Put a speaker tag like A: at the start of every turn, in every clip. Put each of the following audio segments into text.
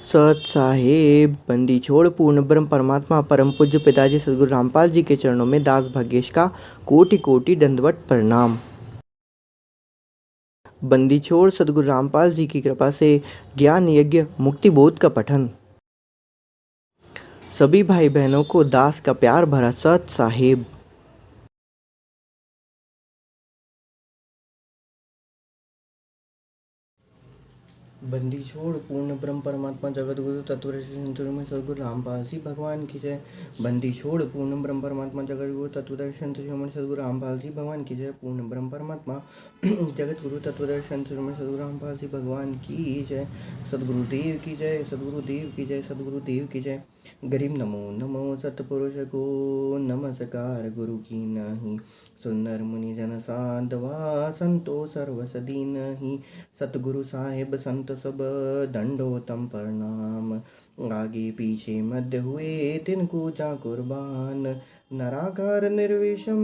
A: सत साहेब बंदी छोड़ पूर्ण ब्रह्म परमात्मा परम पूज्य पिताजी सदगुरु रामपाल जी के चरणों में दास भाग्येश का कोटि कोटि दंडवत प्रणाम। बंदी छोड़ सदगुरु रामपाल जी की कृपा से ज्ञान यज्ञ मुक्ति बोध का पठन। सभी भाई बहनों को दास का प्यार भरा सत साहेब। बंदी छोड़ पूर्ण ब्रह्म परमात्मा जगत गुरु तत्वदर्शी में सदगुरु रामपाल जी भगवान की जय। बंदी छोड़ पूर्ण ब्रह्म परमात्मा जगत गुरु तत्वदर्शन में सदगुरु रामपाल जी भगवान की जय। पूर्ण ब्रह्म परमात्मा जगत गुरु तत्वदर्शन में सदगुरु रामपाल जी भगवान की जय। सदगुरुदेव की जय, सदगुरुदेव की जय, सदगुरुदेव की जय। गरीब नमो नमो सतपुरुष को नमस्कार गुरु की नहीं। सुंदर मुनि जन साधवा संतो सर्वसदी नहीं। सतगुरु साहेब संत सब दंडोतम प्रणाम। आगे पीछे मध्य हुए तिनको जा कुर्बान। नराकार निर्विषम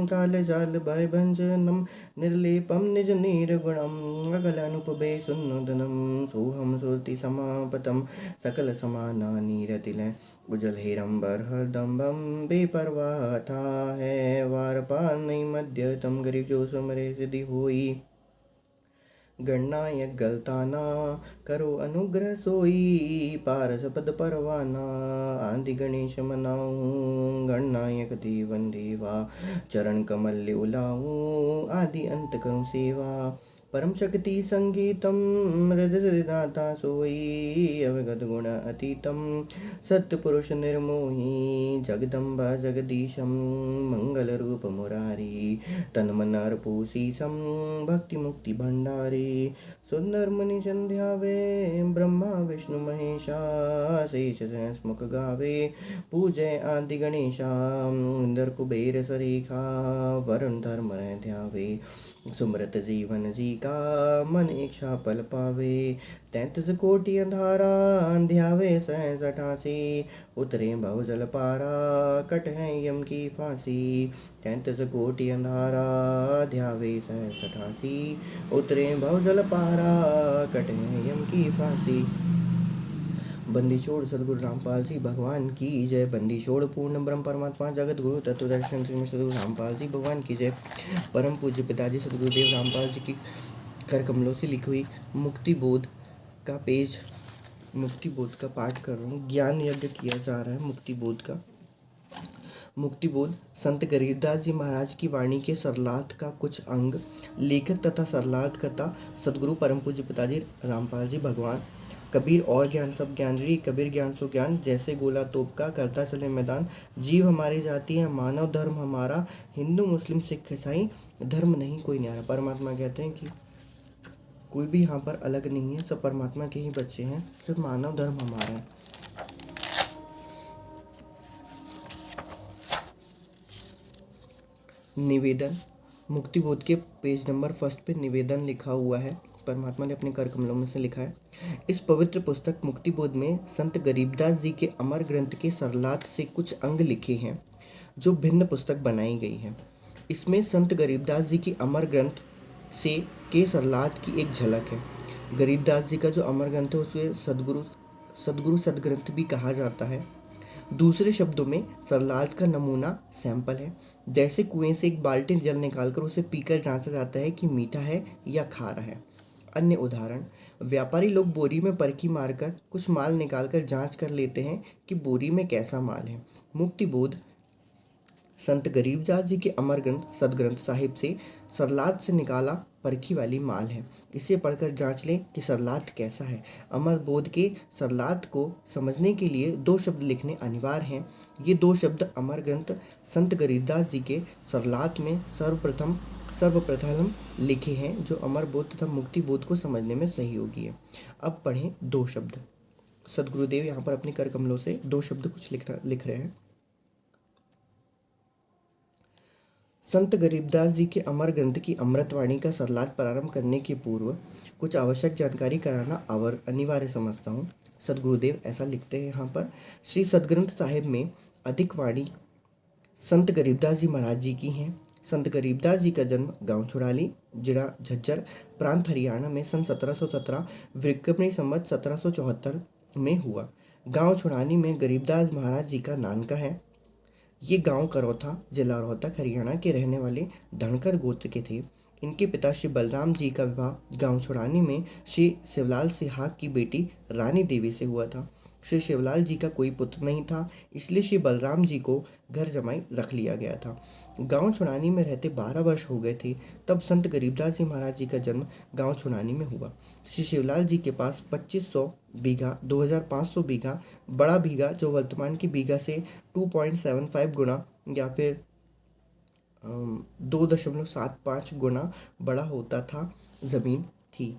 A: काल जाल भय भंजनम। निर्लेपम निज निर्गुणम अगल अनुपबे सुनोदनम। सोहम सुरति समापतम सकल समानानि रतिलय। उजल हेरंबर हरदम्बम बेपरवाह था है। वार पार नहीं मध्यतम गरीब जो सुमरे सिद्धि होई। गणनायक गलताना करो अनुग्रह सोई। पारस पद परवाना आदि गणेश मनाऊं। गणनायक देवन देवा चरण कमल उलाऊं। आदि अंत करूं सेवा परम शक्ति संगीतम। हृदयदाता सोई अवगत गुण अतीतम। सत्य पुरुष निर्मोही जगदम्बा जगदीशम। मंगल रूप मुरारी तन मन अर्पू शीसम। भक्ति मुक्ति भंडारी सुंदर मुनि ध्यावे। ब्रह्मा विष्णु महेशा शेष सहस मुख गावे। पूजय आदि गणेशा इंद्र कुबेर सरीखा। वरुण धर्म ध्यावे सुमृत जीवन जी का। मन इच्छा पल पावे 33 कोटि अंधारा। ध्यावे सहस 88 उतरे भव जल पारा। कट है यम की फांसी 33 कोटि अंधारा। ध्यावे सहस 88 उतरे भव जल पारा। कट है यम की फांसी। बंदी छोड़ सदगुरु रामपाल जी भगवान की जय। बंदी छोड़ पूर्ण ब्रह्म परमात्मा जगत गुरु तत्वदर्शन में सदगुरु रामपाल जी भगवान की जय। परम पूज्य पिताजी सदगुरुदेव रामपाल जी की कर कमलों से लिखी हुई मुक्ति बोध का पेज, मुक्ति बोध का पाठ कर रहा हूँ। ज्ञान यज्ञ किया जा रहा है मुक्ति बोध का। मुक्ति बोध संत गरीबदास जी महाराज की वाणी के सरलार्थ का कुछ अंग। लेखक तथा सरलार्थ कथा सदगुरु परम पूज्य पिताजी रामपाल जी भगवान। कबीर और ज्ञान सब ज्ञान री। कबीर ज्ञान सो ज्ञान जैसे गोला तोप का करता चले मैदान। जीव हमारी जाति है मानव धर्म हमारा। हिंदू मुस्लिम सिख ईसाई धर्म नहीं कोई न्यारा। परमात्मा कहते हैं कि कोई भी यहाँ पर अलग नहीं है, सब परमात्मा के ही बच्चे हैं, सिर्फ मानव धर्म हमारा है। निवेदन मुक्ति बोध के पेज नंबर 1 पे निवेदन लिखा हुआ है। परमात्मा ने अपने कर कमलों में से लिखा है। इस पवित्र पुस्तक मुक्ति बोध में संत गरीबदास जी के अमर ग्रंथ के सरलार्थ से कुछ अंग लिखे हैं जो भिन्न पुस्तक बनाई गई है। इसमें संत गरीबदास जी की अमर ग्रंथ से के सरलार्थ की एक झलक है। गरीबदास जी का जो अमर ग्रंथ है उसे सदगुरु सदग्रंथ भी कहा जाता है। दूसरे शब्दों में सरलार्थ का नमूना सैंपल है। जैसे कुएं से एक बाल्टी जल निकालकर उसे पीकर जांचा जाता है कि मीठा है या खारा है। अन्य उदाहरण, व्यापारी लोग बोरी में परखी मारकर कुछ माल निकालकर जांच कर लेते हैं कि बोरी में कैसा माल है। मुक्ति बोध संत गरीबदास जी के अमर ग्रंथ सदग्रंथ साहिब से सरलार्थ से निकाला परखी वाली माल है। इसे पढ़कर जांच लें कि सरलार्थ कैसा है। अमर बोध के सरलार्थ को समझने के लिए 2 शब्द लिखने अनिवार्य हैं। ये 2 शब्द अमर ग्रंथ संत गरीबदास जी के सरलार्थ में सर्वप्रथम लिखे हैं, जो अमर बोध तथा मुक्ति बोध को समझने में सहयोगी है। अब पढ़ें 2 शब्द। सदगुरुदेव यहाँ पर अपने कर कमलों से 2 शब्द कुछ लिख रहे हैं। संत गरीबदास जी के अमर ग्रंथ की अमृतवाणी का सरलार्थ प्रारंभ करने के पूर्व कुछ आवश्यक जानकारी कराना अनिवार्य समझता हूँ। सदगुरुदेव ऐसा लिखते हैं यहाँ पर, श्री सदग्रंथ साहिब में अधिक वाणी संत गरीबदास जी महाराज जी की हैं। संत गरीबदास जी का जन्म गांव छुड़ाली, जिला झज्जर, प्रांत हरियाणा में सन 1717 विक्रमी संवत 1774 में हुआ। गांव छुड़ानी में गरीबदास महाराज जी का नानका है। ये गांव करौथा, जिला रोहतक, हरियाणा के रहने वाले धनकर गोत्र के थे। इनके पिता श्री बलराम जी का विवाह गांव छुड़ानी में श्री शिवलाल सिहाग की बेटी रानी देवी से हुआ था। श्री शिवलाल जी का कोई पुत्र नहीं था, इसलिए श्री बलराम जी को घर जमाई रख लिया गया था। गांव छुड़ानी में रहते 12 वर्ष हो गए थे तब संत गरीबदास जी महाराज जी का जन्म गांव छुड़ानी में हुआ। श्री शिवलाल जी के पास 2500 बीघा, 2500 बीघा बड़ा बीघा, जो वर्तमान की बीघा से 2.75 गुना या फिर 2.75 गुना बड़ा होता था, जमीन थी,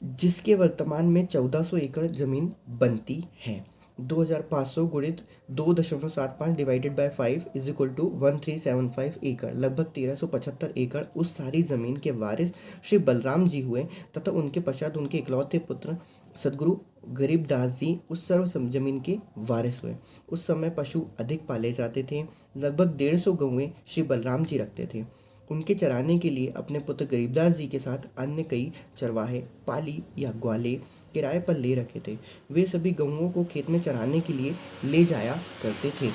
A: जिसके वर्तमान में 1400 एकड़ जमीन बनती है। 2500 गुणित 2.75 divided by 5 is equal to 1375 एकड़, लगभग 1375 एकड़ उस सारी जमीन के वारिस श्री बलराम जी हुए तथा उनके पश्चात उनके इकलौते पुत्र सदगुरु गरीबदास जी उस सर्व जमीन के वारिस हुए। उस समय पशु अधिक पाले जाते थे। लगभग 150 गौएं श्री बलराम जी रखते थे। उनके चराने के लिए अपने पुत्र गरीबदास जी के साथ अन्य कई चरवाहे, पाली या ग्वाले किराए पर ले रखे थे। वे सभी गौओं को खेत में चराने के लिए ले जाया करते थे।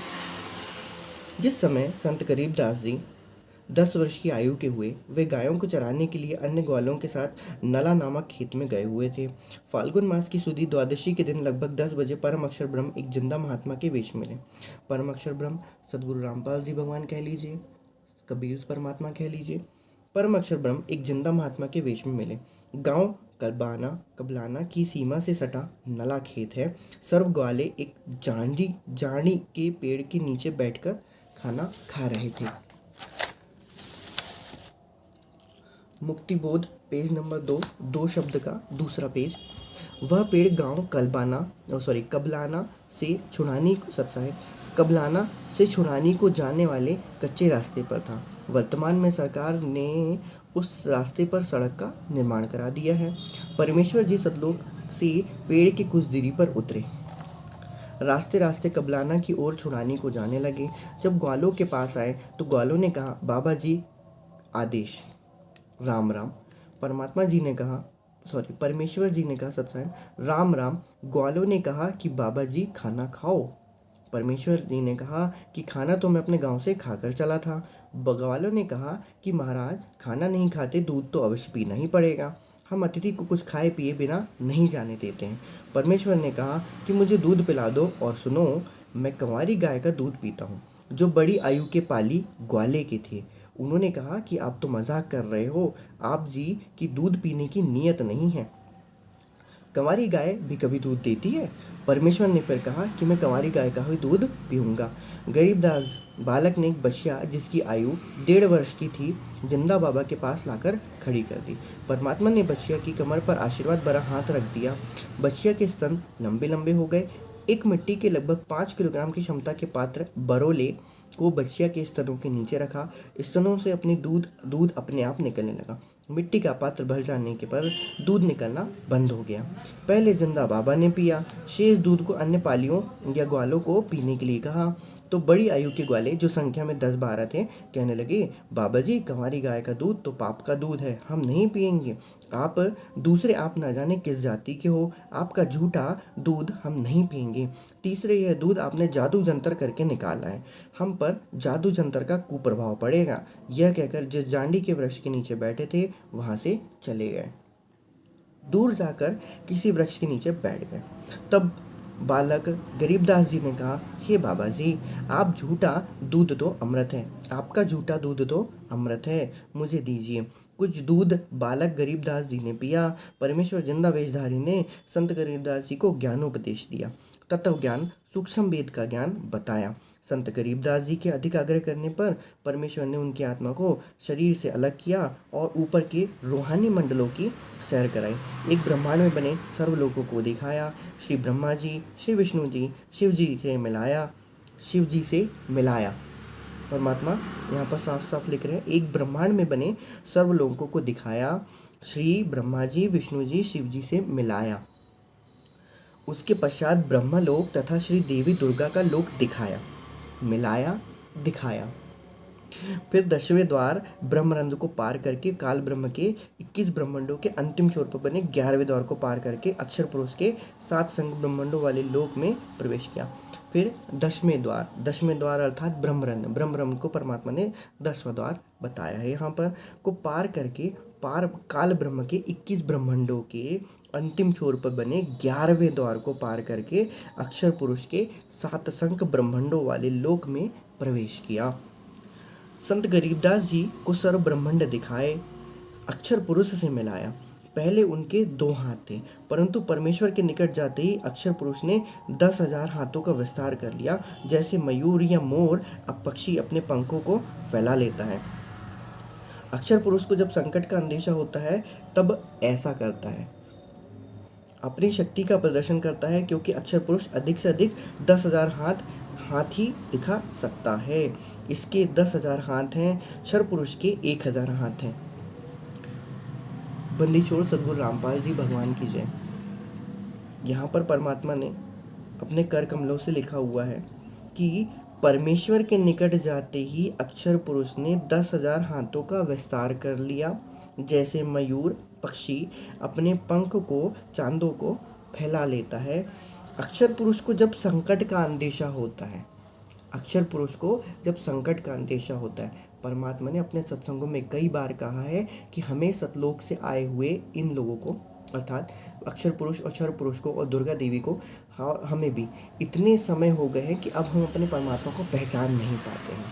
A: जिस समय संत गरीबदास जी 10 वर्ष की आयु के हुए, वे गायों को चराने के लिए अन्य ग्वालों के साथ नला नामक खेत में गए हुए थे। फाल्गुन मास की सुदी द्वादशी के दिन लगभग 10 बजे परम अक्षर ब्रह्म एक जिंदा महात्मा के वेश में मिले। परम अक्षर ब्रह्म सदगुरु रामपाल जी भगवान कह लीजिए, कबीर परमात्मा कह लीजिए। परम अक्षर ब्रह्म एक जिंदा महात्मा के वेश में मिले। गांव कबलाना की सीमा से सटा नला खेत है। सर्व ग्वाले एक जानी के पेड़ के नीचे बैठकर खाना खा रहे थे। मुक्तिबोध पेज नंबर 2 शब्द का दूसरा पेज। वह पेड़ गांव कबलाना से छुड़ानी को जाने वाले कच्चे रास्ते पर था। वर्तमान में सरकार ने उस रास्ते पर सड़क का निर्माण करा दिया है। परमेश्वर जी सतलोक से पेड़ की कुछ दूरी पर उतरे, रास्ते रास्ते कबलाना की ओर छुड़ानी को जाने लगे। जब ग्वालों के पास आए तो ग्वालों ने कहा, बाबा जी आदेश, राम राम। परमेश्वर जी ने कहा, सत्सायन, राम राम। ग्वालों ने कहा कि बाबा जी खाना खाओ। परमेश्वर जी ने कहा कि खाना तो मैं अपने गांव से खाकर चला था। ग्वालों ने कहा कि महाराज खाना नहीं खाते, दूध तो अवश्य पीना ही पड़ेगा। हम अतिथि को कुछ खाए पिए बिना नहीं जाने देते हैं। परमेश्वर ने कहा कि मुझे दूध पिला दो, और सुनो, मैं कंवारी गाय का दूध पीता हूँ, जो बड़ी आयु के पाली ग्वाले के थे। उन्होंने कहा कि आप तो मजाक कर रहे हो, आप जी की दूध पीने की नीयत नहीं है। कंवारी गाय भी कभी दूध देती है? परमेश्वर ने फिर कहा कि मैं कंवारी गाय का ही दूध पीऊँगा। गरीबदास बालक ने एक बछिया, जिसकी आयु 1.5 वर्ष की थी, जिंदा बाबा के पास लाकर खड़ी कर दी। परमात्मा ने बछिया की कमर पर आशीर्वाद भरा हाथ रख दिया। बछिया के स्तन लंबे लंबे हो गए। एक मिट्टी के लगभग 5 किलोग्राम की क्षमता के पात्र बरोले को बछिया के स्तनों के नीचे रखा। स्तनों से अपनी दूध अपने आप निकलने लगा। मिट्टी का पात्र भर जाने के पर दूध निकलना बंद हो गया। पहले जिंदा बाबा ने पिया, शेष दूध को अन्य पालियों या ग्वालों को पीने के लिए कहा। तो बड़ी आयु के ग्वाले, जो संख्या में 10-12 थे, कहने लगे, बाबा जी कंवारी गाय का दूध तो पाप का दूध है, हम नहीं पिएंगे। आप न जाने किस जाति के हो, आपका झूठा दूध हम नहीं पिएंगे। तीसरे, यह दूध आपने जादू जंतर करके निकाला है, हम पर जादू जंतर का कुप्रभाव पड़ेगा। यह कहकर जिस जांडी के वृक्ष के नीचे बैठे थे वहां से चले गए। दूर जाकर किसी वृक्ष के नीचे बैठ गए। तब बालक गरीबदास जी ने कहा, हे बाबा जी, आप झूठा दूध तो अमृत है, आपका झूठा दूध तो अमृत है, मुझे दीजिए। कुछ दूध बालक गरीबदास जी ने पिया। परमेश्वर जिंदा वेशधारी ने संत गरीबदास जी को ज्ञानोपदेश दिया, तत्व ज्ञान, सूक्ष्म वेद का ज्ञान बताया। संत गरीबदास जी के अधिक आग्रह करने पर परमेश्वर ने उनकी आत्मा को शरीर से अलग किया और ऊपर के रूहानी मंडलों की सैर कराई। एक ब्रह्मांड में बने सर्वलोकों को दिखाया। श्री ब्रह्मा जी, श्री विष्णु जी, शिव जी से मिलाया। परमात्मा यहाँ पर साफ साफ लिख रहे हैं, एक ब्रह्मांड में बने सर्वलोकों को दिखाया। श्री ब्रह्मा जी, विष्णु जी, शिव जी से मिलाया। उसके पश्चात ब्रह्मलोक तथा श्री देवी दुर्गा का लोक दिखाया। मिलाया, दिखाया। फिर 10वें द्वार ब्रह्मरंध्र को पार करके काल ब्रह्म के 21 ब्रह्मांडों के अंतिम छोर पर बने 11वें द्वार को पार करके अक्षर पुरुष के 7 संग ब्रह्मांडों वाले लोक में प्रवेश किया। फिर 10वें द्वार अर्थात ब्रह्मरंध्र को परमात्मा ने 10वां द्वार बताया है यहाँ पर, को पार करके काल ब्रह्म के 21 ब्रह्मांडों के अंतिम छोर पर बने 11वें द्वार को पार करके अक्षर पुरुष के 7 संख्य ब्रह्मांडों वाले लोक में प्रवेश किया। संत गरीबदास जी को सर्व ब्रह्मांड दिखाए, अक्षर पुरुष से मिलाया। पहले उनके 2 हाथ थे, परंतु परमेश्वर के निकट जाते ही अक्षर पुरुष ने 10,000 हाथों का विस्तार कर लिया। जैसे मयूर या मोर पक्षी अपने पंखों को फैला लेता है। अक्षर पुरुष को जब संकट का अंदेशा होता है तब ऐसा करता है, अपनी शक्ति का प्रदर्शन करता है, क्योंकि अक्षर पुरुष अधिक से अधिक 10,000 हाथ ही दिखा सकता है। इसके 10,000 हाथ हैं, क्षर पुरुष के 1,000 हाथ हैं। बंदी छोड़ सदगुरु रामपाल जी भगवान की जय। यहाँ पर परमात्मा ने अपने कर कमलों से लिखा हुआ है कि परमेश्वर के निकट जाते ही अक्षर पुरुष ने 10,000 हाथों का विस्तार कर लिया। जैसे मयूर पक्षी अपने पंख को चांदों को फैला लेता है। अक्षर पुरुष को जब संकट का अंदेशा होता है, परमात्मा ने अपने सत्संगों में कई बार कहा है कि हमें सतलोक से आए हुए इन लोगों को, अर्थात अक्षर पुरुष और क्षर पुरुष को और दुर्गा देवी को, हमें भी इतने समय हो गए हैं कि अब हम अपने परमात्मा को पहचान नहीं पाते हैं।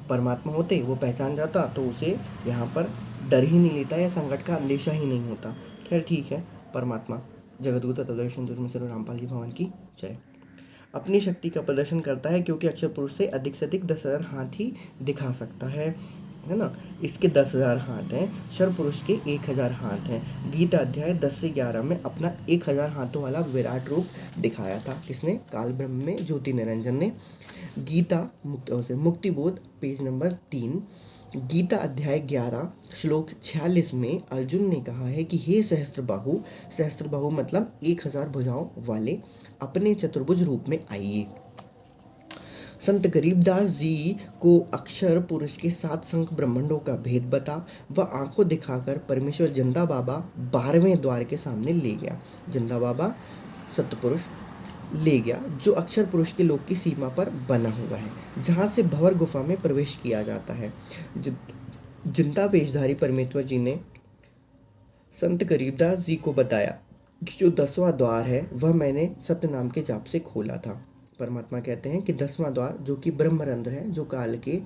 A: परमात्मा होते वो पहचान जाता तो उसे यहाँ पर डर ही नहीं लेता या संकट का अंदेशा ही नहीं होता। खैर ठीक है, परमात्मा जगतगुरु तत्वदर्शन श्री रामपाल जी भगवान की जय। अपनी शक्ति का प्रदर्शन करता है, क्योंकि अक्षर पुरुष से अधिक 10,000 हाथ ही दिखा सकता है ना। इसके 10,000 हाथ हैं, क्षर पुरुष के 1,000 हाथ हैं। गीता अध्याय 10 से 11 में अपना 1,000 हाथों वाला विराट रूप दिखाया था। किसने? काल ब्रह्म में ज्योति निरंजन ने। गीता मुक्तिबोध पेज नंबर 3, गीता अध्याय 11 श्लोक 46 में अर्जुन ने कहा है कि हे सहस्त्रबाहु मतलब 1,000 भुजाओं वाले, अपने चतुर्भुज रूप में आइए। संत गरीबदास जी को अक्षर पुरुष के 7 संख्य ब्रह्मांडों का भेद बता व आंखों दिखाकर परमेश्वर जिंदा बाबा 12वें द्वार के सामने ले गया। जिंदा बाबा सतपुरुष ले गया, जो अक्षर पुरुष के लोक की सीमा पर बना हुआ है, जहाँ से भंवर गुफा में प्रवेश किया जाता है। जिंदा वेशधारी परमेश्वर जी ने संत गरीबदास जी को बताया कि जो 10वां द्वार है वह मैंने सत्य नाम के जाप से खोला था। परमात्मा कहते हैं कि 10वां द्वार जो कि ब्रह्मरंध्र है, जो काल के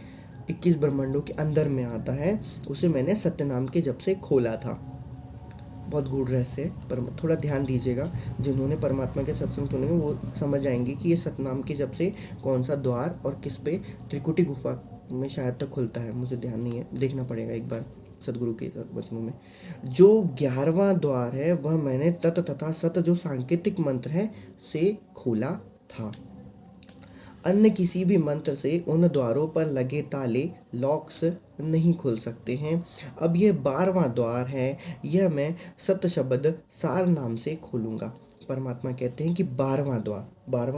A: 21 ब्रह्मांडों के अंदर में आता है, उसे मैंने सत्य नाम के जप से खोला था। बहुत गूढ़ रहस्य है, पर थोड़ा ध्यान दीजिएगा। जिन्होंने परमात्मा के सत्संग सुनेंगे वो समझ आएंगे कि ये सतनाम के जप से कौन सा द्वार और किस पे त्रिकुटी गुफा में शायद तक खुलता है, मुझे ध्यान नहीं है, देखना पड़ेगा एक बार सदगुरु के वचनों में। जो 11वां द्वार है वह मैंने तत् तथा सत जो सांकेतिक मंत्र है से खोला था। अन्य किसी भी मंत्र से उन द्वारों पर लगे ताले लॉक्स नहीं खुल सकते हैं। अब यह 12वां द्वार है, यह मैं सत शब्द सार नाम से खोलूँगा। परमात्मा कहते हैं कि 12वां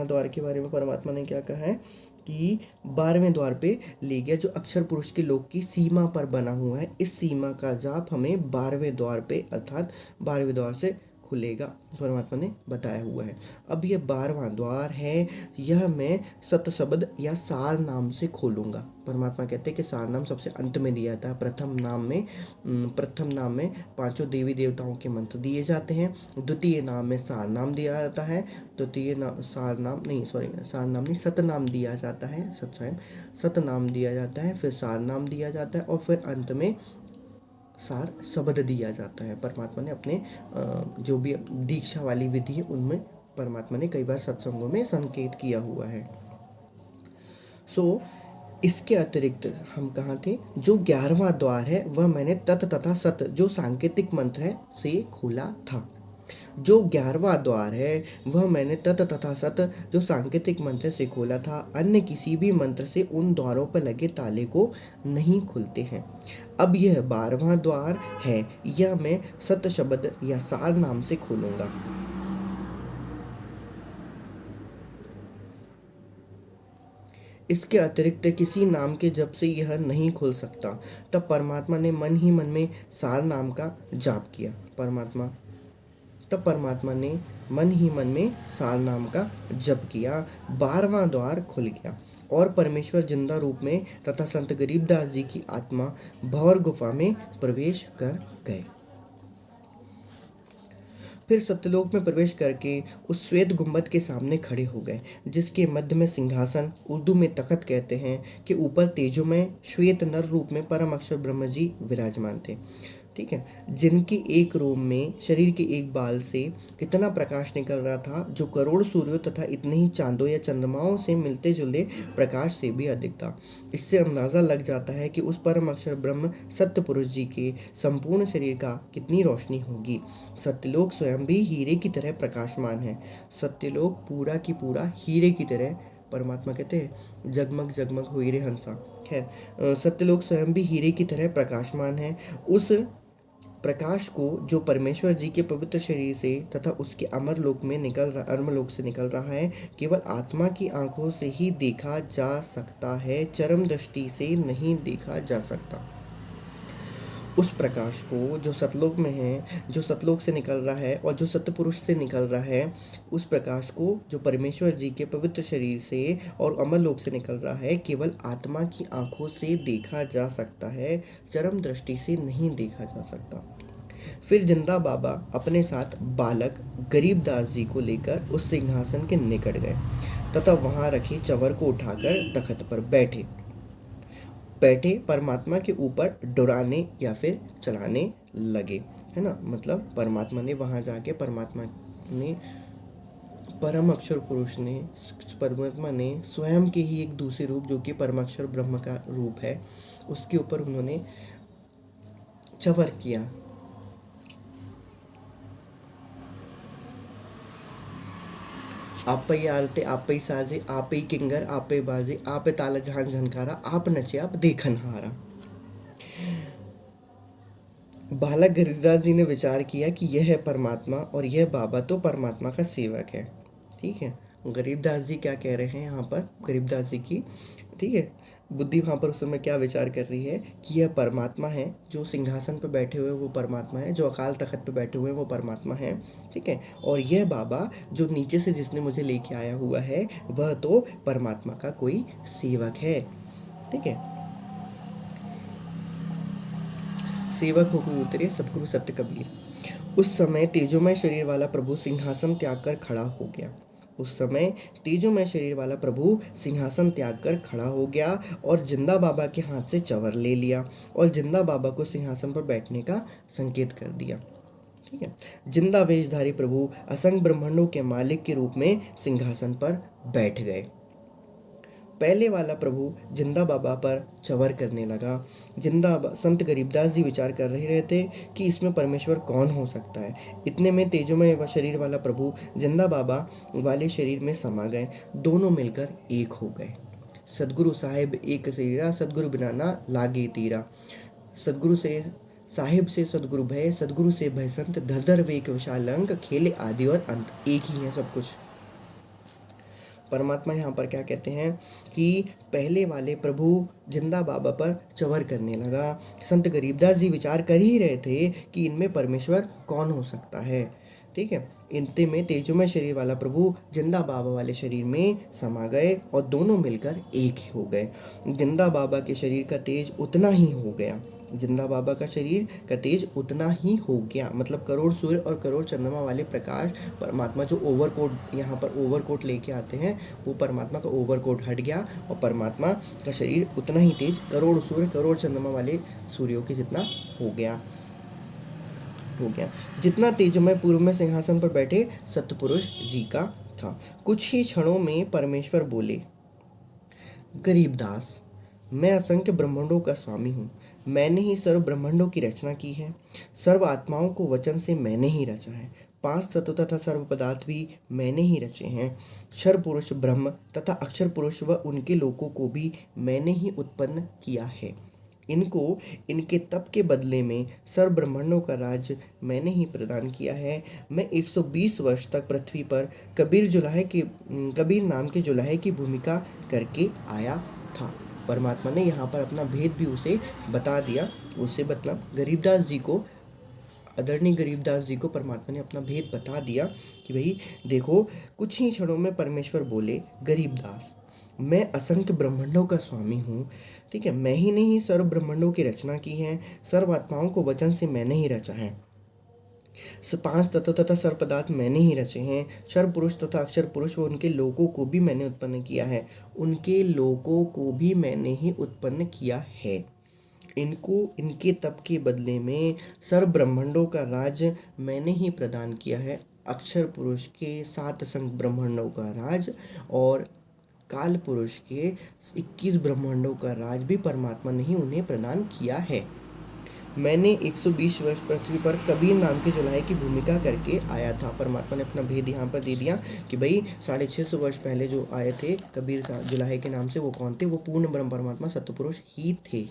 A: द्वार के बारे में परमात्मा ने क्या कहा है कि 12वें द्वार पे ले गया, जो अक्षर पुरुष के लोक की सीमा पर बना हुआ है। इस सीमा का जाप हमें 12वें द्वार पे अर्थात 12वें द्वार से खुलेगा, परमात्मा ने बताया हुआ है। अब यह 12वां द्वार है, यह मैं सत शब्द या सार नाम से खोलूँगा। परमात्मा कहते हैं कि सार नाम सबसे अंत में दिया था। प्रथम नाम में 5 देवी देवताओं के मंत्र दिए जाते हैं। द्वितीय नाम में सार नाम दिया जाता है। सतनाम दिया जाता है। सतनाम दिया जाता है, फिर सार नाम दिया जाता है और फिर अंत में सार शब्द दिया जाता है। परमात्मा ने अपने जो भी दीक्षा वाली विधि है उनमें परमात्मा ने कई बार सत्संगों में संकेत किया हुआ है। इसके अतिरिक्त हम कहाँ थे? जो 11वां द्वार है वह मैंने तत् तथा सत जो सांकेतिक मंत्र है से खोला था। जो 11वां द्वार है वह मैंने तत् तथा सत जो सांकेतिक मंत्र से खोला था। अन्य किसी भी मंत्र से उन द्वारों पर लगे ताले को नहीं खुलते हैं। अब यह 12वां द्वार है, यह मैं सत शब्द या सार नाम से खोलूँगा। इसके अतिरिक्त किसी नाम के जप से यह नहीं खुल सकता। तब परमात्मा ने मन ही मन में सार नाम का जाप किया। परमात्मा ने मन ही मन में सार नाम का जप किया। 12वां द्वार खुल गया और परमेश्वर जिंदा रूप में तथा संत गरीबदास जी की आत्मा भंवर गुफा में प्रवेश कर गए। फिर सत्यलोक में प्रवेश करके उस श्वेत गुंबद के सामने खड़े हो गए, जिसके मध्य में सिंहासन, उर्दू में तख्त कहते हैं, के ऊपर तेजोमय श्वेत नर रूप में परम अक्षर ब्रह्म जी विराजमान थे। ठीक है, जिनके एक रोम में शरीर के एक बाल से इतना प्रकाश निकल रहा था जो करोड़ सूर्यों तथा इतने ही चांदों या चंद्रमाओं से मिलते जुलते प्रकाश से भी अधिक था। इससे अंदाजा लग जाता है कि उस परम अक्षर ब्रह्म सत्य पुरुष जी के संपूर्ण शरीर का कितनी रोशनी होगी। सत्यलोक स्वयं भी हीरे की तरह प्रकाशमान है। सत्यलोक पूरा की पूरा हीरे की तरह, परमात्मा कहते हैं जगमग जगमग हो हीरे हंसा। खैर, सत्यलोक स्वयं भी हीरे की तरह प्रकाशमान है। उस प्रकाश को जो परमेश्वर जी के पवित्र शरीर से तथा उसके अमरलोक से निकल रहा है, केवल आत्मा की आंखों से ही देखा जा सकता है, चरम दृष्टि से नहीं देखा जा सकता। उस प्रकाश को जो सतलोक में है, जो सतलोक से निकल रहा है और जो सत्य पुरुष से निकल रहा है, उस प्रकाश को जो परमेश्वर जी के पवित्र शरीर से और अमरलोक से निकल रहा है, केवल आत्मा की आंखों से देखा जा सकता है, चरम दृष्टि से नहीं देखा जा सकता। फिर जिंदा बाबा अपने साथ बालक गरीबदास जी को लेकर उस सिंहासन के निकट गए तथा वहां रखे चंवर को उठाकर तख्त पर बैठे परमात्मा के ऊपर डुराने या फिर चलाने लगे, है ना। मतलब परमात्मा ने वहां जाके परमात्मा ने स्वयं के ही एक दूसरे रूप जो कि परमाक्षर ब्रह्म का रूप है, उसके ऊपर उन्होंने चंवर किया। आप ही आरते, आप ही साजे, आप ही किंगर, आप ही बाजे, आप ही ताला जहान झनकारा, आप नचे आप देखन हारा। बालक गरीबदास जी ने विचार किया कि यह है परमात्मा और यह बाबा तो परमात्मा का सेवक है। ठीक है, गरीबदास जी क्या कह रहे हैं यहाँ पर, गरीबदास जी की ठीक है बुद्धि वहाँ पर उस समय क्या विचार कर रही है कि यह परमात्मा है, जो सिंहासन पर बैठे हुए वो परमात्मा है, जो अकाल तख्त पर बैठे हुए वो परमात्मा है। ठीक है, और यह बाबा जो नीचे से जिसने मुझे लेके आया हुआ है वह तो परमात्मा का कोई सेवक है। ठीक है, सेवक हो कोई उतरे सतगुरु सत्य कबीर। उस समय तेजोमय शरीर वाला प्रभु सिंहासन त्याग कर खड़ा हो गया। सिंहासन त्याग कर खड़ा हो गया और जिंदा बाबा के हाथ से चंवर ले लिया और जिंदा बाबा को सिंहासन पर बैठने का संकेत कर दिया। ठीक है, जिंदा वेशधारी प्रभु असंख्य ब्रह्मांडों के मालिक के रूप में सिंहासन पर बैठ गए। पहले वाला प्रभु जिंदा बाबा पर चंवर करने लगा। संत गरीबदास जी विचार कर रहे थे कि इसमें परमेश्वर कौन हो सकता है। इतने में तेजोमय शरीर वाला प्रभु जिंदा बाबा वाले शरीर में समा गए। दोनों मिलकर एक हो गए। सदगुरु साहिब एक शरीरा, सदगुरु बिना ना लागे तीरा। सदगुरु से साहिब से सदगुरु भय, सदगुरु से भय संत, धर वेक विशाल अंक, खेले आदि और अंत, एक ही है सब कुछ। परमात्मा यहाँ पर क्या कहते हैं कि पहले वाले प्रभु जिंदा बाबा पर चंवर करने लगा। संत गरीबदास जी विचार कर ही रहे थे कि इनमें परमेश्वर कौन हो सकता है। ठीक है, इनते में तेजोमय शरीर वाला प्रभु जिंदा बाबा वाले शरीर में समा गए और दोनों मिलकर एक ही हो गए। जिंदा बाबा के शरीर का तेज उतना ही हो गया, मतलब करोड़ सूर्य और करोड़ चंद्रमा वाले प्रकाश परमात्मा जो ओवरकोट यहाँ पर ओवरकोट लेके आते हैं, वो परमात्मा का ओवरकोट हट गया और परमात्मा का शरीर उतना ही तेज करोड़ सूर्य करोड़ चंद्रमा वाले सूर्यों के जितना हो गया जितना तेजोमय पूर्व में सिंहासन पर बैठे सतपुरुष जी का था। कुछ ही क्षणों में परमेश्वर बोले, गरीबदास, मैं असंख्य ब्रह्मांडों का स्वामी हूँ। मैंने ही सर्व ब्रह्मांडों की रचना की है। सर्व आत्माओं को वचन से मैंने ही रचा है। 5 तत्व तथा सर्व पदार्थ भी मैंने ही रचे हैं। क्षर पुरुष ब्रह्म तथा अक्षर पुरुष व उनके लोकों को भी मैंने ही उत्पन्न किया है। इनको इनके तप के बदले में सर्व ब्रह्मांडों का राज मैंने ही प्रदान किया है। मैं 120 वर्ष तक पृथ्वी पर कबीर नाम के जुलाहे की भूमिका करके आया था। परमात्मा ने यहाँ पर अपना भेद भी उसे बता दिया। उससे मतलब गरीबदास जी को, आदरणीय गरीबदास जी को परमात्मा ने अपना भेद बता दिया कि भाई देखो, कुछ ही क्षणों में परमेश्वर बोले, गरीबदास मैं असंख्य ब्रह्मांडों का स्वामी हूँ, ठीक है। मैं ही नहीं सर्व ब्रह्मांडों की रचना की है, सर्व आत्माओं को वचन से मैंने ही रचा है। 5 तत्व तथा सर्व पदार्थ मैंने ही रचे हैं। क्षर पुरुष तथा अक्षर पुरुष व उनके लोकों को भी मैंने उत्पन्न किया है। उनके लोकों को भी मैंने ही उत्पन्न किया है। इनको इनके तप के बदले में सर्व ब्रह्मांडों का राज मैंने ही प्रदान किया है। अक्षर पुरुष के 7 असंख्य ब्रह्मांडों का राज और काल पुरुष के 21 ब्रह्मांडों का राज भी परमात्मा ने ही उन्हें प्रदान किया है। मैंने 120 वर्ष पृथ्वी पर कबीर नाम के जुलाहे की भूमिका करके आया था। परमात्मा ने अपना भेद यहाँ पर दे दिया कि भाई 650 वर्ष पहले जो आए थे कबीर जुलाहे के नाम से, वो कौन थे? वो पूर्ण ब्रह्म परमात्मा सत्य पुरुष ही थे।